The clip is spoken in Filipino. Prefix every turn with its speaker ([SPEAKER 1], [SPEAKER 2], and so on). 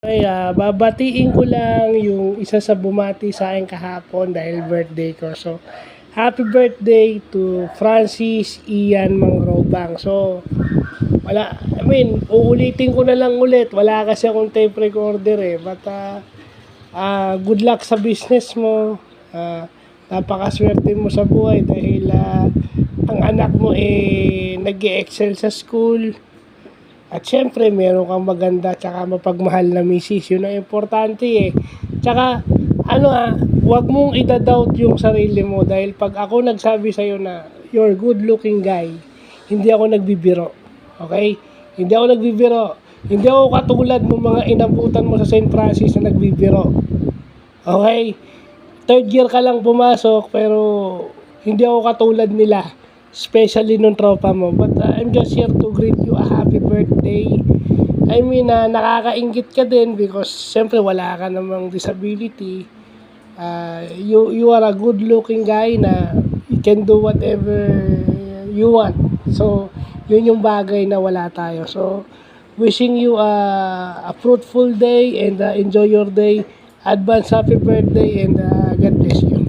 [SPEAKER 1] Ay, babatiin ko lang yung isa sa bumati sa akin kahapon dahil birthday ko. So, happy birthday to Francis Ian Mangrobang. So, uulitin ko na lang ulit. Wala kasi akong tape recorder eh. But, good luck sa business mo. Napakaswerte mo sa buhay dahil ang anak mo nag-excel sa school. At syempre, meron kang maganda tsaka mapagmahal na misis. Yun ang importante eh. Tsaka, wag mong idadoubt yung sarili mo dahil pag ako nagsabi sa'yo na you're good looking guy, hindi ako nagbibiro. Okay? Hindi ako nagbibiro. Hindi ako katulad ng mga inabutan mo sa St. Francis na nagbibiro. Okay? Third year ka lang pumasok pero hindi ako katulad nila. Especially nung tropa mo. But I'm just here to greet you a happy birthday. Nakakaingit ka din because siyempre wala ka namang disability. You are a good looking guy na you can do whatever you want. So, yun yung bagay na wala tayo. So, wishing you a fruitful day and enjoy your day. Advance happy birthday and God bless you.